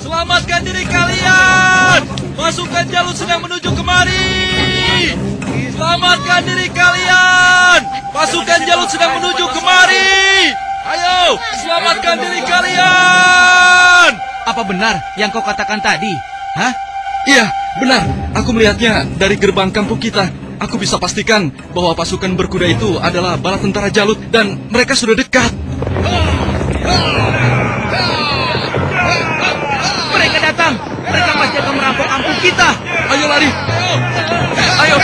Selamatkan diri kalian! Pasukan Jalut sedang menuju kemari! Selamatkan diri kalian! Pasukan Jalut sedang menuju kemari! Ayo, selamatkan diri kalian! Apa benar yang kau katakan tadi? Hah? Iya, benar. Aku melihatnya dari gerbang kampung kita. Aku bisa pastikan bahwa pasukan berkuda itu adalah bala tentara Jalut dan mereka sudah dekat. Mereka datang. Mereka pasti akan merampok kampung kita. Ayo lari. Ayo.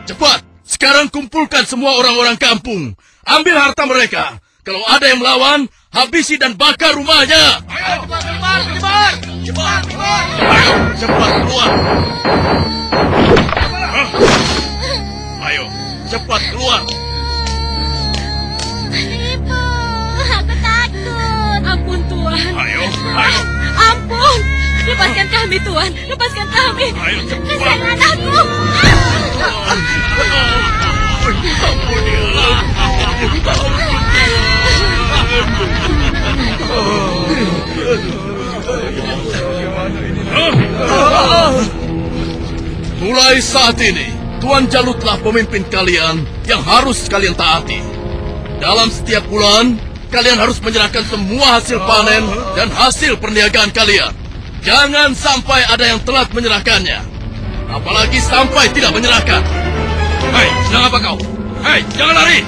Cepat, sekarang kumpulkan semua orang-orang kampung. Ambil harta mereka. Kalau ada yang melawan, habisi dan bakar rumahnya. Ayo, cepat. Ayo, cepat keluar. Ayo, cepat keluar. Ibu, aku takut. Ampun, Tuan. Ayo. Ampun. Lepaskan kami, Tuan. Lepaskan kami. Ayo, cepat. Kasihan anakku. Mulai saat ini, Tuan Jalutlah pemimpin kalian yang harus kalian taati. Dalam setiap bulan, kalian harus menyerahkan semua hasil panen dan hasil perniagaan kalian. Jangan sampai ada yang telat menyerahkannya. Apalagi sampai tidak menyerahkan. Hei, sedang apa kau? Hei, jangan lari.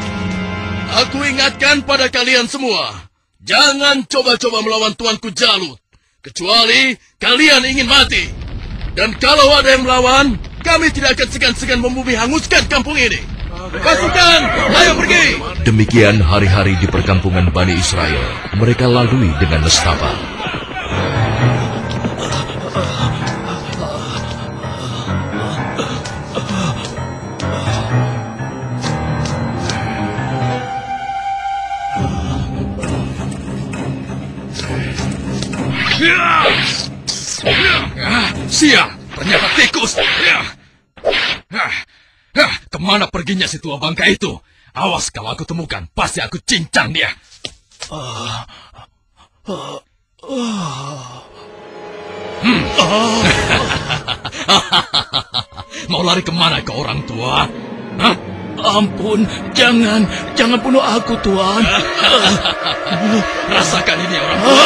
Aku ingatkan pada kalian semua. Jangan coba-coba melawan Tuanku Jalut. Kecuali kalian ingin mati. Dan kalau ada yang melawan, kami tidak akan segan-segan membumi hanguskan kampung ini. Pasukan, ayo pergi! Demikian hari-hari di perkampungan Bani Israel. Mereka lalui dengan nestapa. Sial, ternyata tikus. Kemana perginya si tua bangka itu? Awas kalau aku temukan, pasti aku cincang dia. Mau lari kemana ke orang tua? Hah? Ampun, jangan bunuh aku, Tuan. Rasakan ini orang tua.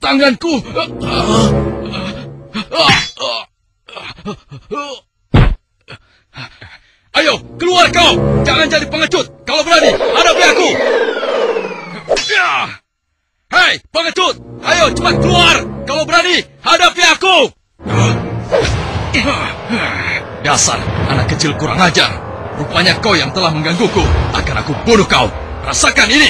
Tanganku. Ayo, keluar kau! Jangan jadi pengecut! Kalau berani, hadapi aku! Hei, pengecut! Ayo, cepat keluar! Kalau berani, hadapi aku! Dasar, anak kecil kurang ajar. Rupanya kau yang telah menggangguku. Akan aku bunuh kau. Rasakan ini!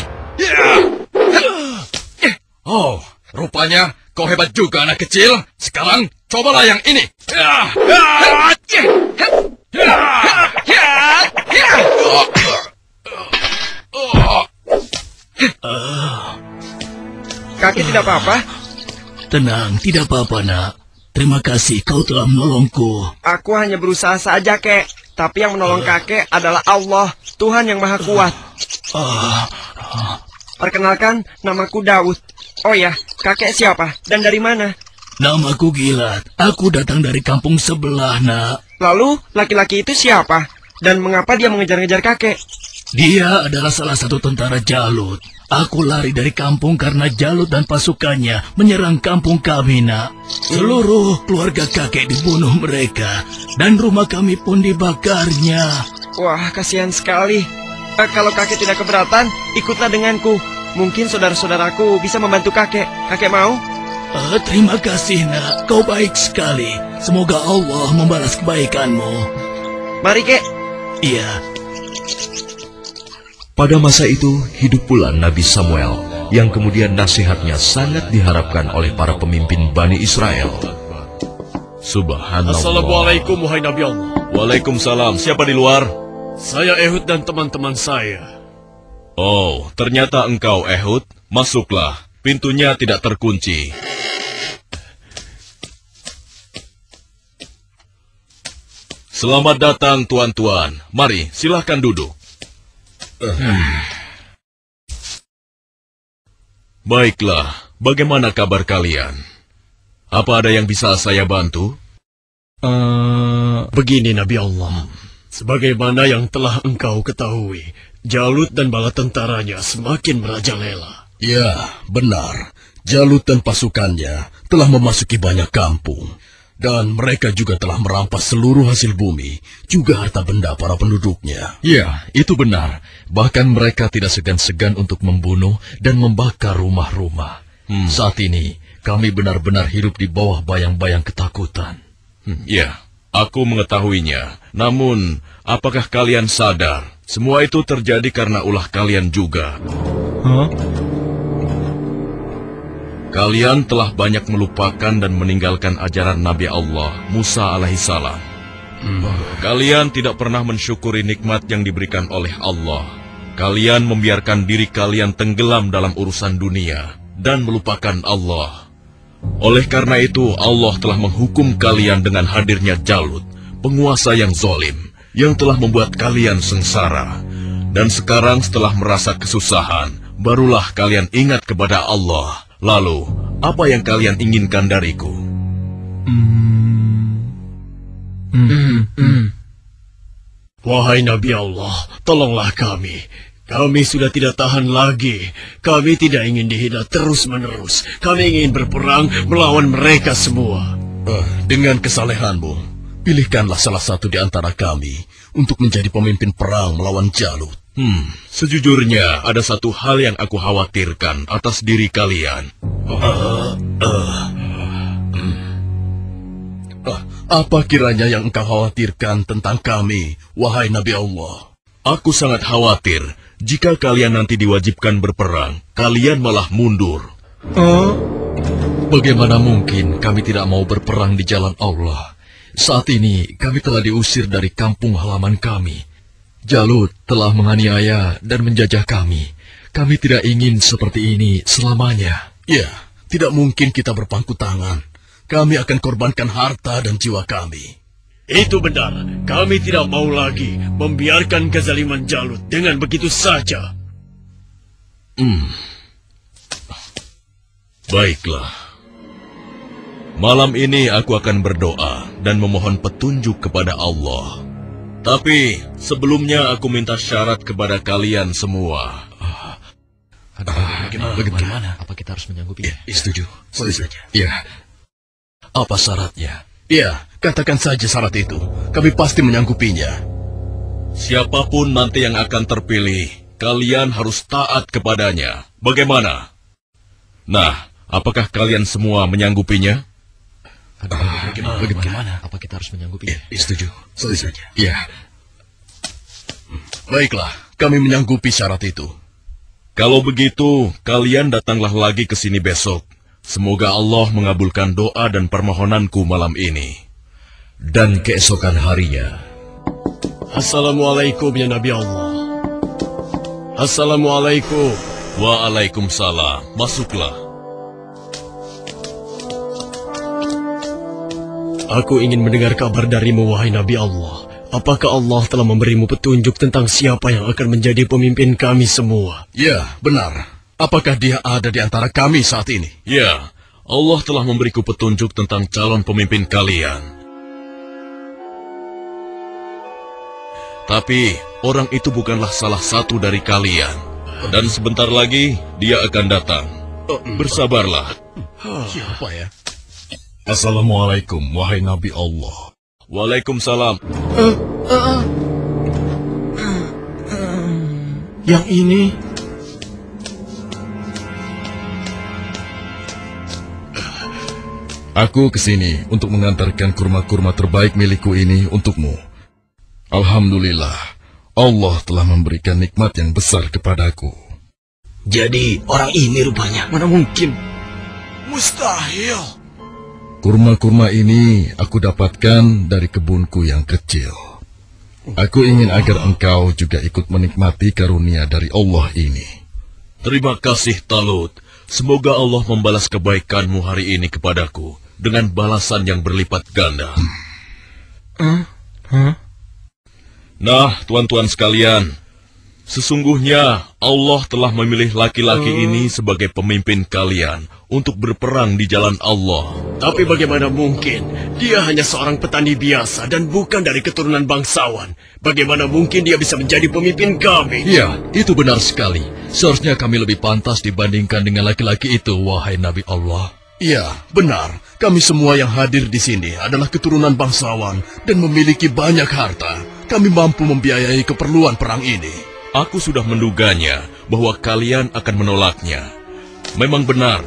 Oh, rupanya kau hebat juga anak kecil. Sekarang, cobalah yang ini. Kakek tidak apa-apa? Tenang, tidak apa-apa, nak. Terima kasih kau telah menolongku. Aku hanya berusaha saja, kek. Tapi yang menolong kakek adalah Allah, Tuhan yang Maha Kuat. Perkenalkan, namaku Daud. Oh ya, kakek siapa dan dari mana? Namaku Gilat. Aku datang dari kampung sebelah, nak. Lalu, laki-laki itu siapa? Dan mengapa dia mengejar-ngejar kakek? Dia adalah salah satu tentara Jalut. Aku lari dari kampung karena Jalut dan pasukannya menyerang kampung kami, nak. Seluruh keluarga kakek dibunuh mereka, dan rumah kami pun dibakarnya. Wah, kasihan sekali. Kalau kakek tidak keberatan, ikutlah denganku. Mungkin saudara-saudaraku bisa membantu kakek. Kakek mau? Terima kasih, nak. Kau baik sekali. Semoga Allah membalas kebaikanmu. Mari, kek. Iya. Pada masa itu, hidup pula Nabi Samuel, yang kemudian nasihatnya sangat diharapkan oleh para pemimpin Bani Israel. Subhanallah. Assalamualaikum, wahai Nabi Allah. Waalaikumsalam. Siapa di luar? Saya Ehud dan teman-teman saya. Oh, ternyata engkau Ehud. Masuklah. Pintunya tidak terkunci. Selamat datang, tuan-tuan. Mari, silahkan duduk. Baiklah, bagaimana kabar kalian? Apa ada yang bisa saya bantu? Begini Nabi Allah, sebagaimana yang telah engkau ketahui, Jalut dan bala tentaranya semakin merajalela. Ya, benar. Jalut dan pasukannya telah memasuki banyak kampung. Dan mereka juga telah merampas seluruh hasil bumi, juga harta benda para penduduknya. Ya, itu benar. Bahkan mereka tidak segan-segan untuk membunuh dan membakar rumah-rumah. Saat ini, kami benar-benar hidup di bawah bayang-bayang ketakutan. Ya, aku mengetahuinya. Namun, apakah kalian sadar, semua itu terjadi karena ulah kalian juga? Kalian telah banyak melupakan dan meninggalkan ajaran Nabi Allah, Musa alaihissalam. Kalian tidak pernah mensyukuri nikmat yang diberikan oleh Allah. Kalian membiarkan diri kalian tenggelam dalam urusan dunia dan melupakan Allah. Oleh karena itu, Allah telah menghukum kalian dengan hadirnya Jalut, penguasa yang zalim, yang telah membuat kalian sengsara. Dan sekarang setelah merasa kesusahan, barulah kalian ingat kepada Allah. Lalu, apa yang kalian inginkan dariku? Wahai Nabi Allah, tolonglah kami. Kami sudah tidak tahan lagi. Kami tidak ingin dihina terus-menerus. Kami ingin berperang melawan mereka semua. Dengan kesalehanmu, pilihkanlah salah satu di antara kami untuk menjadi pemimpin perang melawan Jalut. Sejujurnya, ada satu hal yang aku khawatirkan atas diri kalian. Apa kiranya yang engkau khawatirkan tentang kami, wahai Nabi Allah? Aku sangat khawatir jika kalian nanti diwajibkan berperang, kalian malah mundur. Bagaimana mungkin kami tidak mau berperang di jalan Allah? Saat ini kami telah diusir dari kampung halaman kami. Jalut telah menganiaya dan menjajah kami. Kami tidak ingin seperti ini selamanya. Ya, tidak mungkin kita berpangku tangan. Kami akan korbankan harta dan jiwa kami. Itu benar. Kami tidak mau lagi membiarkan kezaliman Jalut dengan begitu saja. Baiklah. Malam ini aku akan berdoa dan memohon petunjuk kepada Allah. Tapi sebelumnya aku minta syarat kepada kalian semua. Bagaimana? Apa kita harus menyanggupinya? Setuju. Saja. Ya. Apa syaratnya? Ya, katakan saja syarat itu. Kami pasti menyanggupinya. Siapapun nanti yang akan terpilih, kalian harus taat kepadanya. Bagaimana? Nah, apakah kalian semua menyanggupinya? Bagaimana? Apa kita harus menyanggupinya? Setuju. Saja. Ya. Baiklah, kami menyanggupi syarat itu. Kalau begitu, kalian datanglah lagi ke sini besok. Semoga Allah mengabulkan doa dan permohonanku malam ini. Dan keesokan harinya. Assalamualaikum ya Nabi Allah. Assalamualaikum. Waalaikumsalam. Masuklah. Aku ingin mendengar kabar darimu, wahai Nabi Allah. Apakah Allah telah memberimu petunjuk tentang siapa yang akan menjadi pemimpin kami semua? Ya, benar. Apakah dia ada di antara kami saat ini? Ya, Allah telah memberiku petunjuk tentang calon pemimpin kalian. Tapi, orang itu bukanlah salah satu dari kalian. Dan sebentar lagi, dia akan datang. Bersabarlah. Siapa ya? Assalamualaikum, wahai Nabi Allah. Waalaikumsalam. Yang ini... Aku kesini untuk mengantarkan kurma-kurma terbaik milikku ini untukmu. Alhamdulillah, Allah telah memberikan nikmat yang besar kepadaku. Jadi orang ini rupanya. Mana mungkin? Mustahil. Kurma-kurma ini aku dapatkan dari kebunku yang kecil. Aku ingin agar engkau juga ikut menikmati karunia dari Allah ini. Terima kasih, Talut. Semoga Allah membalas kebaikanmu hari ini kepadaku dengan balasan yang berlipat ganda. Nah, tuan-tuan sekalian, sesungguhnya Allah telah memilih laki-laki ini sebagai pemimpin kalian untuk berperang di jalan Allah. Tapi bagaimana mungkin? Dia hanya seorang petani biasa dan bukan dari keturunan bangsawan. Bagaimana mungkin dia bisa menjadi pemimpin kami? Ya, itu benar sekali. Seharusnya kami lebih pantas dibandingkan dengan laki-laki itu, wahai Nabi Allah. Ya, benar. Kami semua yang hadir di sini adalah keturunan bangsawan dan memiliki banyak harta. Kami mampu membiayai keperluan perang ini. Aku sudah menduganya bahwa kalian akan menolaknya. Memang benar,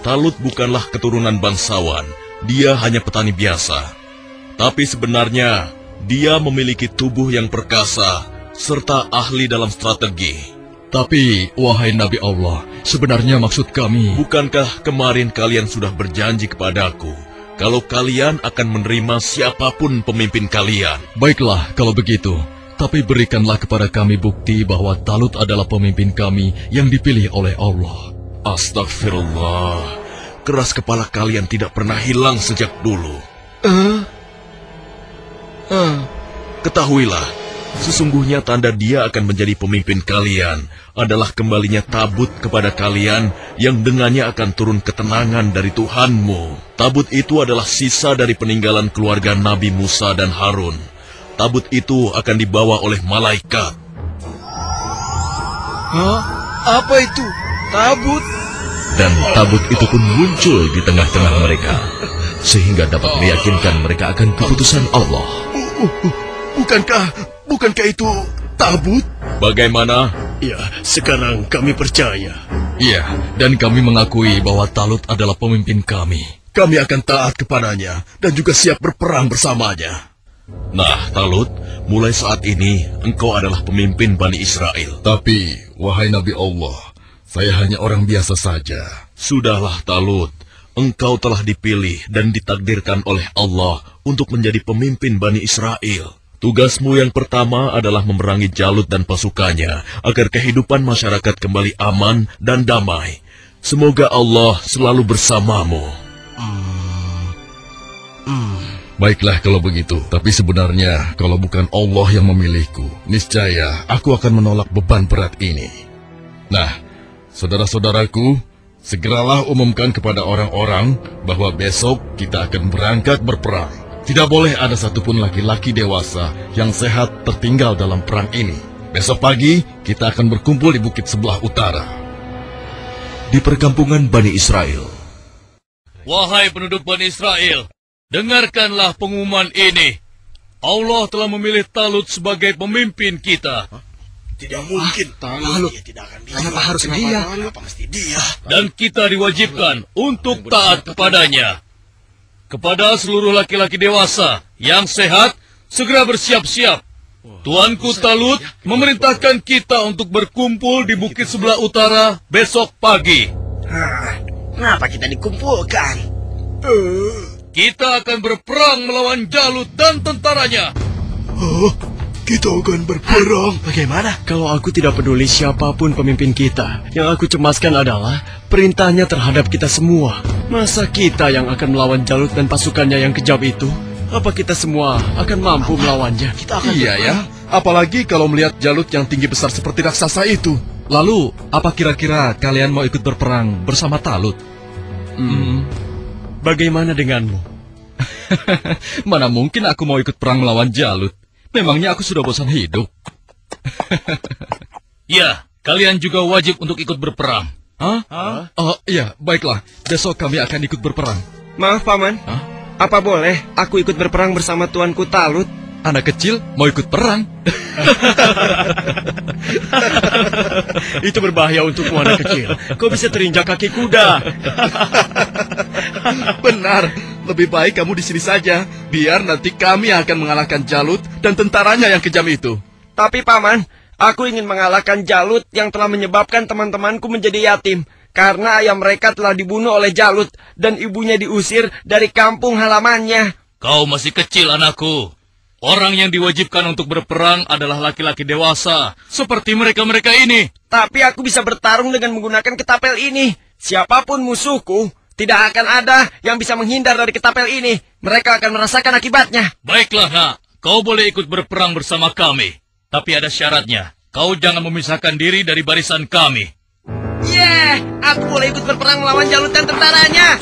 Talut bukanlah keturunan bangsawan. Dia hanya petani biasa. Tapi sebenarnya, dia memiliki tubuh yang perkasa serta ahli dalam strategi. Tapi, wahai Nabi Allah, sebenarnya maksud kami... Bukankah kemarin kalian sudah berjanji kepadaku kalau kalian akan menerima siapapun pemimpin kalian? Baiklah, kalau begitu. Tapi berikanlah kepada kami bukti bahwa Talut adalah pemimpin kami yang dipilih oleh Allah. Astagfirullah. Keras kepala kalian tidak pernah hilang sejak dulu. Ketahuilah, sesungguhnya tanda dia akan menjadi pemimpin kalian adalah kembalinya tabut kepada kalian yang dengannya akan turun ketenangan dari Tuhanmu. Tabut itu adalah sisa dari peninggalan keluarga Nabi Musa dan Harun. Tabut itu akan dibawa oleh malaikat. Apa itu? Tabut? Dan tabut itu pun muncul di tengah-tengah mereka, sehingga dapat meyakinkan mereka akan keputusan Allah. Bukankah itu tabut? Bagaimana? Ya, sekarang kami percaya. Iya, dan kami mengakui bahwa Talut adalah pemimpin kami. Kami akan taat kepadanya dan juga siap berperang bersamanya. Nah, Talut, mulai saat ini engkau adalah pemimpin Bani Israel. Tapi, wahai Nabi Allah, saya hanya orang biasa saja. Sudahlah, Talut. Engkau telah dipilih dan ditakdirkan oleh Allah untuk menjadi pemimpin Bani Israel. Tugasmu yang pertama adalah memerangi Jalut dan pasukannya agar kehidupan masyarakat kembali aman dan damai. Semoga Allah selalu bersamamu. Baiklah kalau begitu, tapi sebenarnya kalau bukan Allah yang memilihku, niscaya aku akan menolak beban berat ini. Nah, saudara-saudaraku, segeralah umumkan kepada orang-orang bahwa besok kita akan berangkat berperang. Tidak boleh ada satupun laki-laki dewasa yang sehat tertinggal dalam perang ini. Besok pagi kita akan berkumpul di bukit sebelah utara. Di perkampungan Bani Israel. Wahai penduduk Bani Israel, dengarkanlah pengumuman ini. Allah telah memilih Talut sebagai pemimpin kita. Tidak mungkin. Talut. Kenapa harus dia? Kenapa mesti dia? Dan kita diwajibkan untuk taat kepadanya. Kepada seluruh laki-laki dewasa yang sehat, segera bersiap-siap. Tuanku Talut memerintahkan kita untuk berkumpul di bukit sebelah utara besok pagi. Kenapa kita dikumpulkan? Kita akan berperang melawan Jalut dan tentaranya. Kita akan berperang. Bagaimana? Kalau aku tidak peduli siapapun pemimpin kita, yang aku cemaskan adalah perintahnya terhadap kita semua. Masa kita yang akan melawan Jalut dan pasukannya yang kejam itu? Apa kita semua akan mampu melawannya? Iya ya. Apalagi kalau melihat Jalut yang tinggi besar seperti raksasa itu. Lalu, apa kira-kira kalian mau ikut berperang bersama Talut? Bagaimana denganmu? Mana mungkin aku mau ikut perang melawan Jalut? Memangnya aku sudah bosan hidup? Ya, kalian juga wajib untuk ikut berperang. Hah? Oh, iya, baiklah. Besok kami akan ikut berperang. Maaf, Paman. Apa boleh aku ikut berperang bersama tuanku Talut? Anak kecil mau ikut perang? Itu berbahaya untukmu anak kecil. Kau bisa terinjak kaki kuda. Benar. Lebih baik kamu di sini saja. Biar nanti kami akan mengalahkan Jalut dan tentaranya yang kejam itu. Tapi, Paman, aku ingin mengalahkan Jalut yang telah menyebabkan teman-temanku menjadi yatim. Karena ayah mereka telah dibunuh oleh Jalut dan ibunya diusir dari kampung halamannya. Kau masih kecil, anakku. Orang yang diwajibkan untuk berperang adalah laki-laki dewasa, seperti mereka-mereka ini. Tapi aku bisa bertarung dengan menggunakan ketapel ini. Siapapun musuhku, tidak akan ada yang bisa menghindar dari ketapel ini. Mereka akan merasakan akibatnya. Baiklah, nak. kau boleh ikut berperang bersama kami. Tapi ada syaratnya. Kau jangan memisahkan diri dari barisan kami. Aku boleh ikut berperang melawan Jalut dan tentaranya.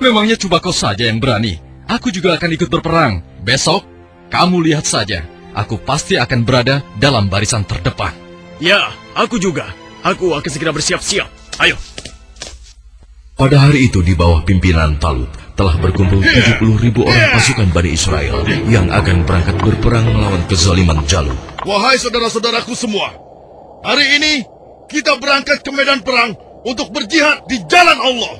Memangnya cuma kau saja yang berani. Aku juga akan ikut berperang. Besok, kamu lihat saja. Aku pasti akan berada dalam barisan terdepan. Ya, aku juga. Aku akan segera bersiap-siap. Ayo. Pada hari itu di bawah pimpinan Talut telah berkumpul 70.000 orang pasukan Bani Israel yang akan berangkat berperang melawan kezaliman Jalut. Wahai saudara-saudaraku semua, hari ini kita berangkat ke medan perang untuk berjihad di jalan Allah.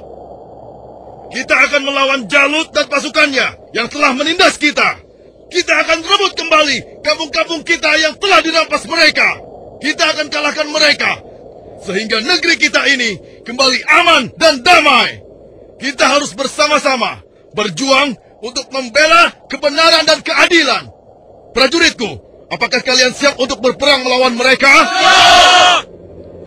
Kita akan melawan Jalut dan pasukannya yang telah menindas kita. Kita akan rebut kembali kampung-kampung kita yang telah dirampas mereka. Kita akan kalahkan mereka, sehingga negeri kita ini kembali aman dan damai. Kita harus bersama-sama berjuang untuk membela kebenaran dan keadilan. Prajuritku, apakah kalian siap untuk berperang melawan mereka? Ya!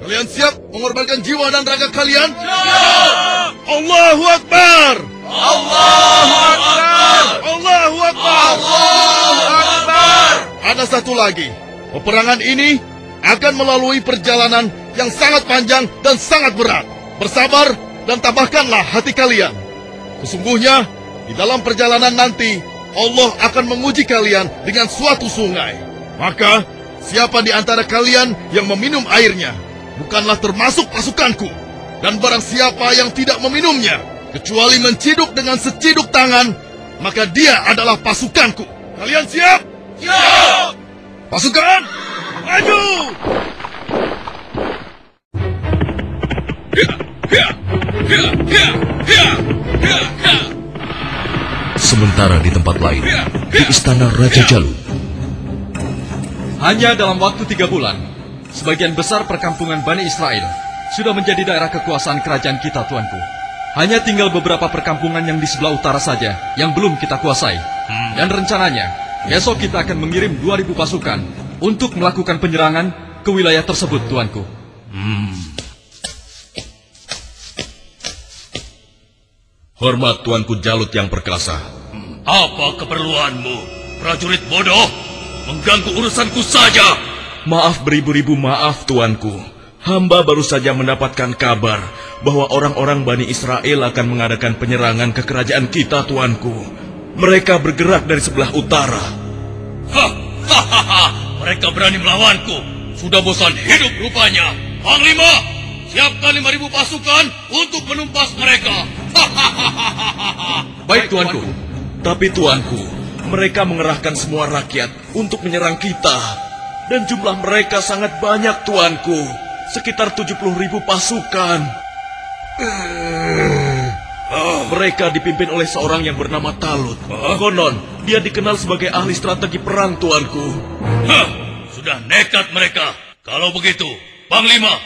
Kalian siap mengorbankan jiwa dan raga kalian? Ya! Allahu Akbar! Allahu Akbar! Allahu Akbar! Allahu Akbar! Ada satu lagi. Peperangan ini akan melalui perjalanan yang sangat panjang dan sangat berat. Bersabar dan tabahkanlah hati kalian. Sesungguhnya, di dalam perjalanan nanti, Allah akan menguji kalian dengan suatu sungai. Maka, siapa di antara kalian yang meminum airnya, bukanlah termasuk pasukanku. Dan barang siapa yang tidak meminumnya, kecuali menciduk dengan seciduk tangan, maka dia adalah pasukanku. Kalian siap? Siap! Pasukan, maju! Sementara di tempat lain, di istana Raja Jalut. Hanya dalam waktu 3 bulan, sebagian besar perkampungan Bani Israel sudah menjadi daerah kekuasaan kerajaan kita, tuanku. Hanya tinggal beberapa perkampungan yang di sebelah utara saja yang belum kita kuasai. Dan rencananya, besok kita akan mengirim 2.000 pasukan untuk melakukan penyerangan ke wilayah tersebut, tuanku. Hormat tuanku Jalut yang perkasa. Apa keperluanmu, prajurit bodoh? Mengganggu urusanku saja. Maaf beribu-ribu maaf tuanku. Hamba baru saja mendapatkan kabar bahwa orang-orang Bani Israel akan mengadakan penyerangan ke kerajaan kita, tuanku. Mereka bergerak dari sebelah utara. Mereka berani melawanku. Sudah bosan hidup rupanya. Panglima, siapkan 5.000 pasukan untuk menumpas mereka. Baik, tuanku. Tapi tuanku, mereka mengerahkan semua rakyat untuk menyerang kita. Dan jumlah mereka sangat banyak, tuanku. Sekitar 70.000 pasukan. Mereka dipimpin oleh seorang yang bernama Talut. Konon, dia dikenal sebagai ahli strategi perang, tuanku. Sudah nekat mereka. Kalau begitu, Panglima,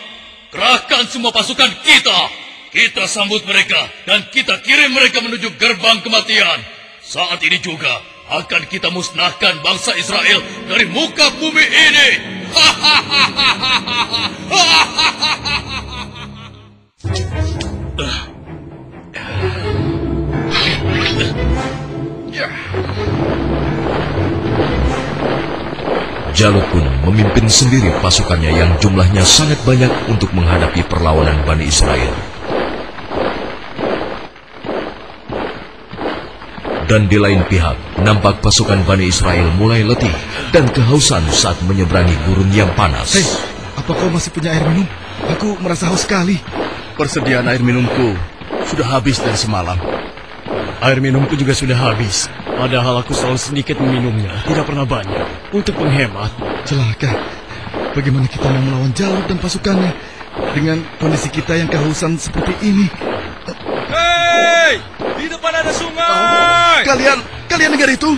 kerahkan semua pasukan kita. Kita sambut mereka dan kita kirim mereka menuju gerbang kematian. Saat ini juga akan kita musnahkan bangsa Israel dari muka bumi ini. Jalut pun memimpin sendiri pasukannya yang jumlahnya sangat banyak untuk menghadapi perlawanan Bani Israel. Dan di lain pihak, nampak pasukan Bani Israel mulai letih dan kehausan saat menyeberangi gurun yang panas. Hei, apa kau masih punya air minum? Aku merasa haus sekali. Persediaan air minumku sudah habis dari semalam. Air minumku juga sudah habis. Padahal aku selalu sedikit meminumnya, tidak pernah banyak. Untuk menghemat. Celaka. Bagaimana kita mau melawan Jalut dan pasukannya dengan kondisi kita yang kehausan seperti ini? Hei! Di depan ada sungai! Kalian dengar itu?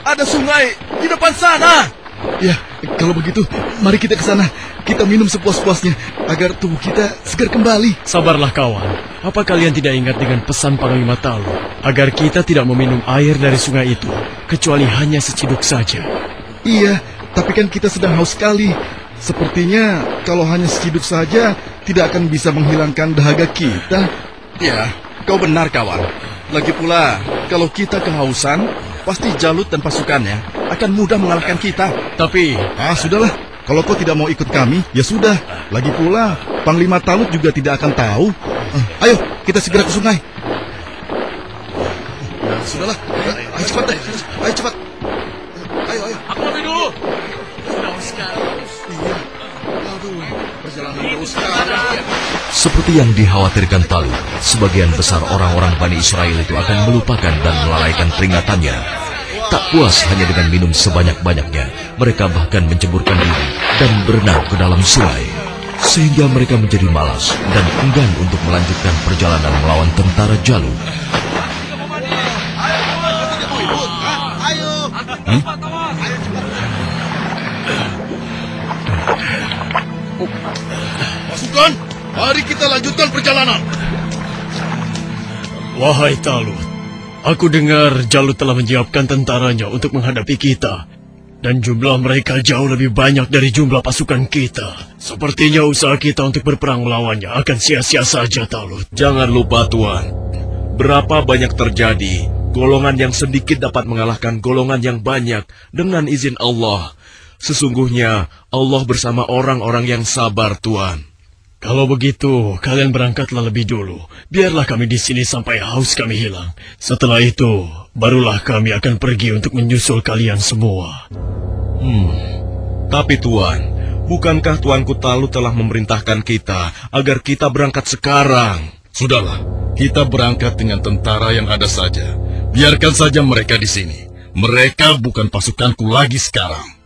Ada sungai di depan sana. Ya, kalau begitu, mari kita ke sana. Kita minum sepuas-puasnya agar tubuh kita segar kembali. Sabarlah kawan. Apa kalian tidak ingat dengan pesan Panglima Talut agar kita tidak meminum air dari sungai itu, kecuali hanya seciduk saja? Iya, tapi kan kita sedang haus sekali. Sepertinya kalau hanya seciduk saja tidak akan bisa menghilangkan dahaga kita. Ya, kau benar kawan. Lagi pula, kalau kita kehausan, pasti Jalut dan pasukannya akan mudah mengalahkan kita. Tapi... Sudahlah. Kalau kau tidak mau ikut kami, ya sudah. Lagi pula, Panglima Talut juga tidak akan tahu. Ayo, kita segera ke sungai. Sudahlah. Ayo cepat deh. Ayo cepat. Ayo. Aku lebih dulu. Sudah sekali. Iya. Aduh, perjalanan jauh sekali. Seperti yang dikhawatirkan Talut, sebagian besar orang-orang Bani Israel itu akan melupakan dan melalaikan peringatannya. Tak puas hanya dengan minum sebanyak-banyaknya, mereka bahkan menceburkan diri dan berenang ke dalam sungai. Sehingga mereka menjadi malas dan enggan untuk melanjutkan perjalanan melawan tentara Jalut. Pasukan, mari kita lanjutkan perjalanan. Wahai Talut, aku dengar Jalut telah menyiapkan tentaranya untuk menghadapi kita. Dan jumlah mereka jauh lebih banyak dari jumlah pasukan kita. Sepertinya usaha kita untuk berperang melawannya akan sia-sia saja, Talut. Jangan lupa, Tuan. Berapa banyak terjadi, golongan yang sedikit dapat mengalahkan golongan yang banyak dengan izin Allah. Sesungguhnya Allah bersama orang-orang yang sabar, Tuan. Kalau begitu, kalian berangkatlah lebih dulu. Biarlah kami di sini sampai haus kami hilang. Setelah itu, barulah kami akan pergi untuk menyusul kalian semua. Tapi Tuan, bukankah Tuanku Talut telah memerintahkan kita agar kita berangkat sekarang? Sudahlah, kita berangkat dengan tentara yang ada saja. Biarkan saja mereka di sini. Mereka bukan pasukanku lagi sekarang.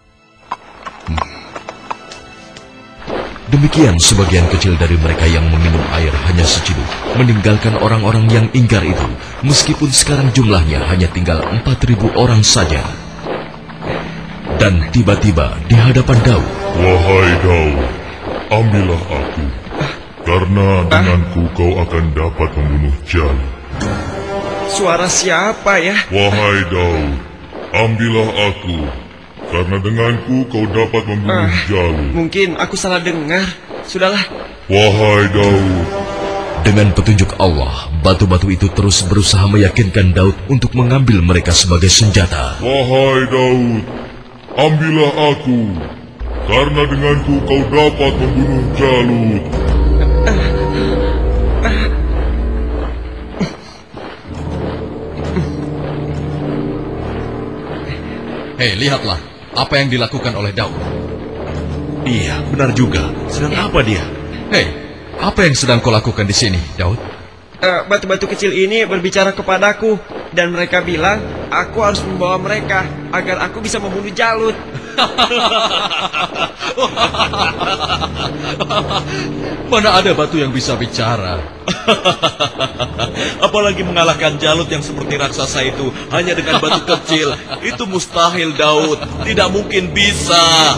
Demikian sebagian kecil dari mereka yang meminum air hanya seciduk, meninggalkan orang-orang yang ingkar itu, meskipun sekarang jumlahnya hanya tinggal 4.000 orang saja. Dan tiba-tiba di hadapan Daud. Wahai Daud, ambillah aku, karena denganku kau akan dapat membunuh Jalut. Suara siapa ya? Wahai Daud, ambillah aku, karena denganku kau dapat membunuh Jalut. Mungkin aku salah dengar. Sudahlah. Wahai Daud. Dengan petunjuk Allah, batu-batu itu terus berusaha meyakinkan Daud untuk mengambil mereka sebagai senjata. Wahai Daud, ambillah aku, karena denganku kau dapat membunuh Jalut. Hei, lihatlah apa yang dilakukan oleh Daud. Iya, benar juga. Sedang apa dia? Hei, apa yang sedang kau lakukan di sini, Daud? Batu-batu kecil ini berbicara kepadaku, dan mereka bilang aku harus membawa mereka agar aku bisa membunuh Jalut. Mana ada batu yang bisa bicara? Apalagi mengalahkan Jalut yang seperti raksasa itu hanya dengan batu kecil. Itu mustahil, Daud. Tidak mungkin bisa.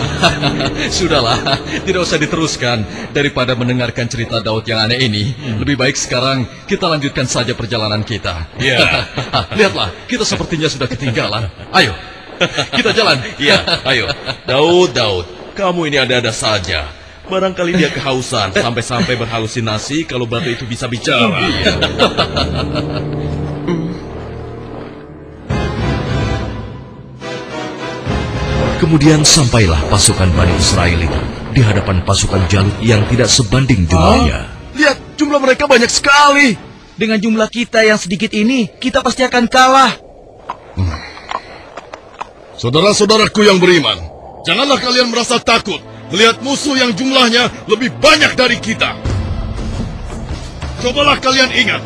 Sudahlah, tidak usah diteruskan. Daripada mendengarkan cerita Daud yang aneh ini, lebih baik sekarang kita lanjutkan saja perjalanan kita. Ya. Lihatlah, kita sepertinya sudah ketinggalan. Ayo, kita jalan. Iya, ayo. Daud, kamu ini ada-ada saja. Barangkali dia kehausan sampai-sampai berhalusinasi kalau batu itu bisa bicara. Kemudian sampailah pasukan Bani Israel itu di hadapan pasukan Jalut yang tidak sebanding jumlahnya. Lihat, jumlah mereka banyak sekali. Dengan jumlah kita yang sedikit ini, kita pasti akan kalah. Saudara-saudaraku yang beriman, janganlah kalian merasa takut melihat musuh yang jumlahnya lebih banyak dari kita. Cobalah kalian ingat,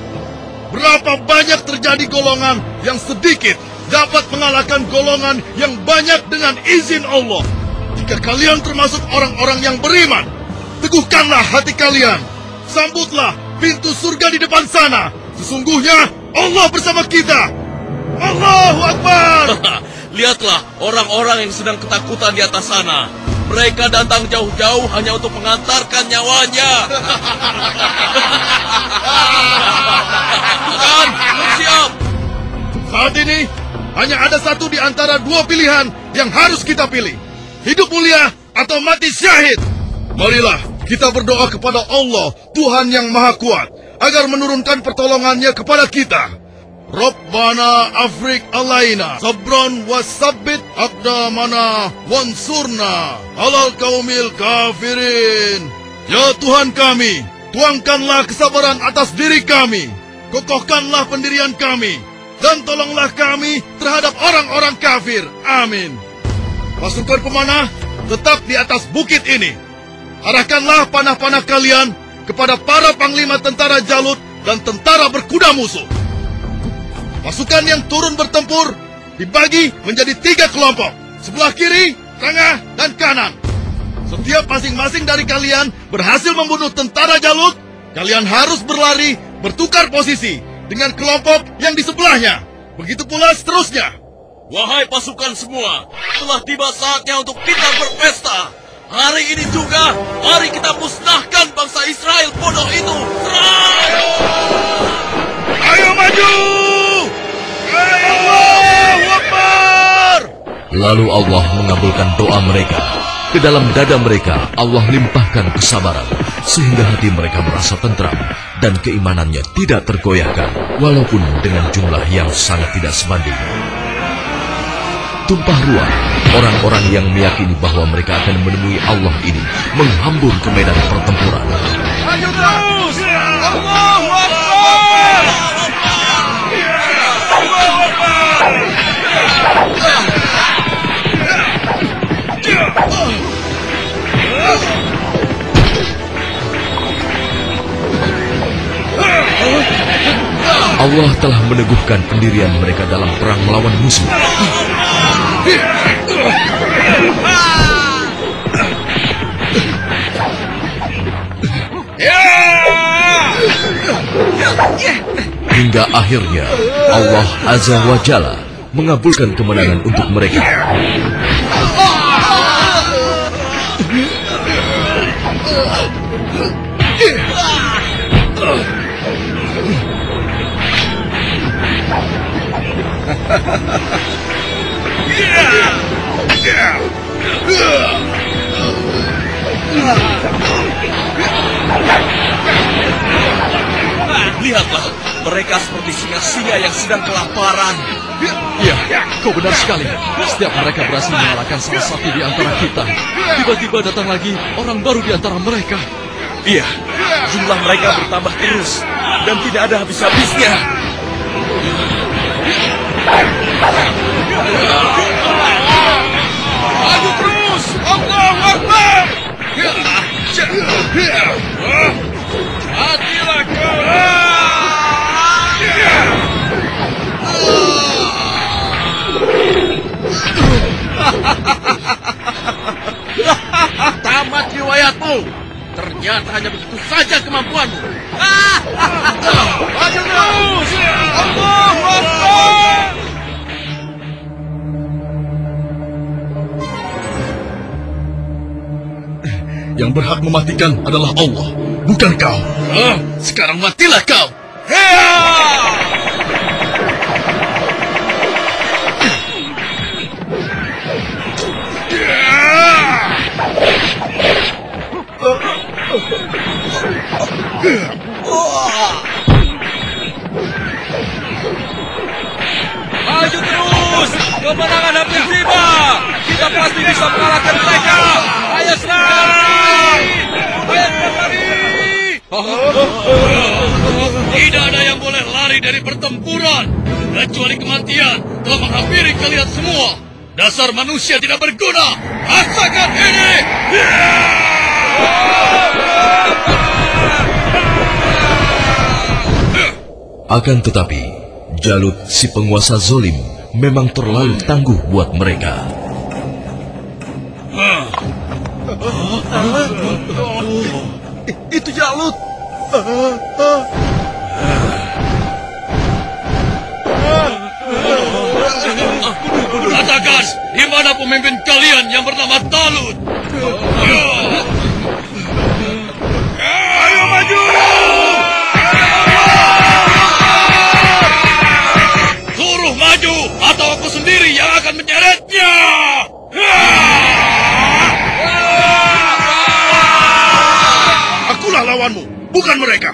berapa banyak terjadi golongan yang sedikit dapat mengalahkan golongan yang banyak dengan izin Allah. Jika kalian termasuk orang-orang yang beriman, teguhkanlah hati kalian. Sambutlah pintu surga di depan sana. Sesungguhnya Allah bersama kita. Allahu Akbar. Lihatlah orang-orang yang sedang ketakutan di atas sana. Mereka datang jauh-jauh hanya untuk mengantarkan nyawanya. Bukan, siap. Saat ini hanya ada satu di antara dua pilihan yang harus kita pilih. Hidup mulia atau mati syahid. Marilah kita berdoa kepada Allah, Tuhan yang Maha Kuat, agar menurunkan pertolongannya kepada kita. Rabbana Afrik alaina sabron wasabbit aqdamana wansurna alal kaumil kafirin. Ya Tuhan kami, tuangkanlah kesabaran atas diri kami, kokohkanlah pendirian kami, dan tolonglah kami terhadap orang-orang kafir. Amin. Pasukan pemanah tetap di atas bukit ini. Arahkanlah panah-panah kalian kepada para panglima tentara Jalut dan tentara berkuda musuh. Pasukan yang turun bertempur dibagi menjadi 3 kelompok, sebelah kiri, tengah, dan kanan. Setiap masing-masing dari kalian berhasil membunuh tentara Jalut, kalian harus berlari bertukar posisi dengan kelompok yang di sebelahnya. Begitu pula seterusnya. Wahai pasukan semua, telah tiba saatnya untuk kita berpesta. Hari ini juga, mari kita musnahkan bangsa Israel bodoh itu. Serang! Ayo maju! Allahu Akbar! Lalu Allah mengabulkan doa mereka. Ke dalam dada mereka Allah limpahkan kesabaran, sehingga hati mereka merasa tentram dan keimanannya tidak tergoyahkan, walaupun dengan jumlah yang sangat tidak sebanding. Tumpah ruah, orang-orang yang meyakini bahwa mereka akan menemui Allah ini menghambur ke medan pertempuran. Maju terus! Allahu Akbar! Allahu Akbar! Allah telah meneguhkan pendirian mereka dalam perang melawan musuh. Hingga akhirnya Allah Azza wa Jalla mengabulkan kemenangan untuk mereka. Lihatlah, mereka seperti singa-singa yang sedang kelaparan. Ya, kau benar sekali. Setiap mereka berhasil mengalahkan salah satu di antara kita, tiba-tiba datang lagi orang baru di antara mereka. Iya, jumlah mereka bertambah terus dan tidak ada habis-habisnya. Maju terus! Allahu Akbar! Matilah kau! Tamat riwayatmu. Ternyata hanya begitu saja kemampuanmu. Maju terus! Allahu Akbar! Yang berhak mematikan adalah Allah, bukan kau. Sekarang matilah kau! Maju terus! Kemenangan hampir tiba! Kita pasti bisa mengalahkan mereka! Ayo serang! Ayo lari! Tidak ada yang boleh lari dari pertempuran, kecuali kematian telah menghampiri kalian semua. Dasar manusia tidak berguna! Rasakan ini! Akan tetapi, Jalut si penguasa zolim memang terlalu tangguh buat mereka. Itu Jalut. Katakan, di mana pemimpin kalian yang bernama Talut? Ayo maju! Suruh maju, atau aku sendiri yang akan menyeretnya! Akulah lawanmu, bukan mereka.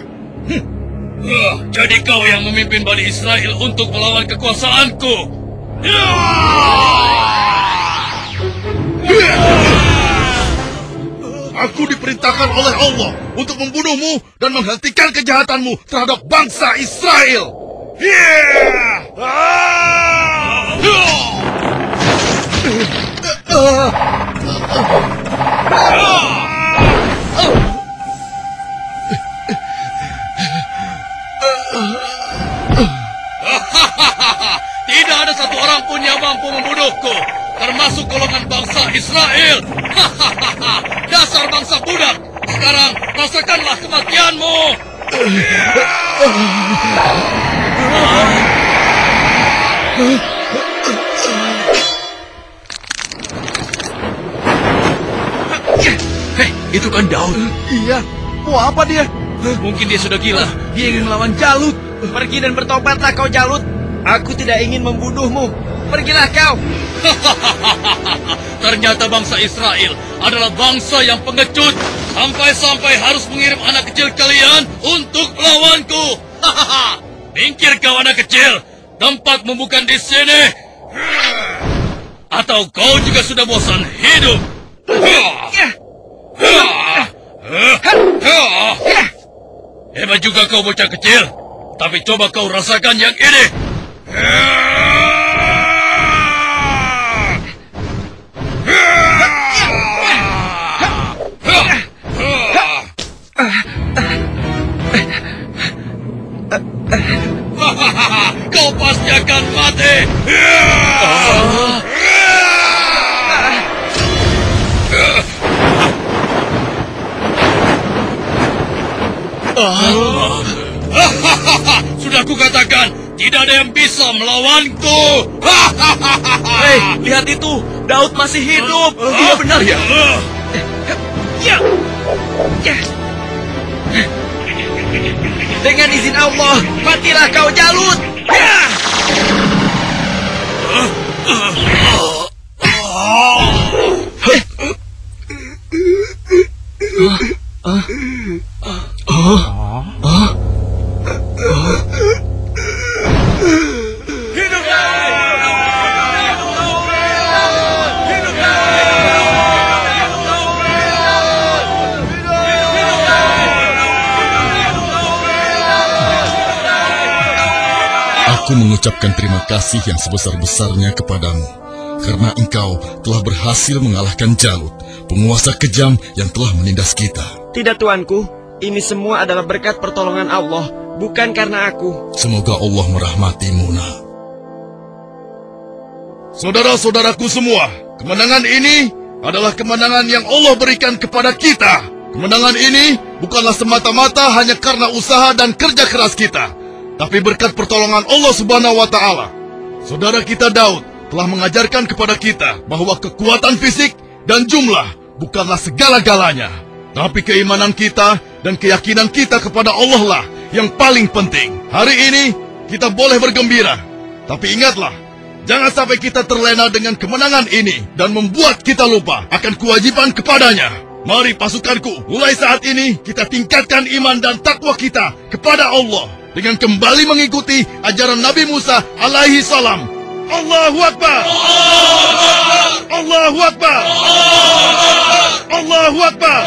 Jadi kau yang memimpin Bani Israel untuk melawan kekuasaanku. Aku diperintahkan oleh Allah untuk membunuhmu dan menghentikan kejahatanmu terhadap bangsa Israel. Tidak ada satu orang pun yang mampu membunuhku, termasuk golongan bangsa Israel. Dasar bangsa budak. Sekarang rasakanlah kematianmu. Hei, itu kan Daud. Iya, mau apa dia? Mungkin dia sudah gila. Dia ingin melawan Jalut. Pergi dan bertobatlah kau Jalut. Aku tidak ingin membunuhmu. Pergilah kau. Ternyata bangsa Israel adalah bangsa yang pengecut. Sampai-sampai harus mengirim anak kecil kalian untuk melawanku. Minggir kau anak kecil. Tempatmu bukan di sini. Atau kau juga sudah bosan hidup? Hebat juga kau bocah kecil. Tapi coba kau rasakan yang ini. Kau pasti akan mati. Sudah kukatakan, tidak ada yang bisa melawanku. Hei, lihat itu. Daud masih hidup. Iya benar ya. Dengan izin Allah, matilah kau Jalut. Aku mengucapkan terima kasih yang sebesar-besarnya kepadamu, karena engkau telah berhasil mengalahkan Jalut, penguasa kejam yang telah menindas kita. Tidak tuanku, ini semua adalah berkat pertolongan Allah, bukan karena aku. Semoga Allah merahmatimu, nak. Saudara-saudaraku semua, kemenangan ini adalah kemenangan yang Allah berikan kepada kita. Kemenangan ini bukanlah semata-mata hanya karena usaha dan kerja keras kita, tapi berkat pertolongan Allah Subhanahu wa Ta'ala. Saudara kita Daud telah mengajarkan kepada kita bahwa kekuatan fisik dan jumlah bukanlah segala-galanya, tapi keimanan kita dan keyakinan kita kepada Allah lah yang paling penting. Hari ini kita boleh bergembira, tapi ingatlah, jangan sampai kita terlena dengan kemenangan ini dan membuat kita lupa akan kewajiban kepadanya. Mari pasukanku, mulai saat ini kita tingkatkan iman dan takwa kita kepada Allah dengan kembali mengikuti ajaran Nabi Musa alaihi salam. Allahu Akbar! Allahu Akbar! Allahu Akbar!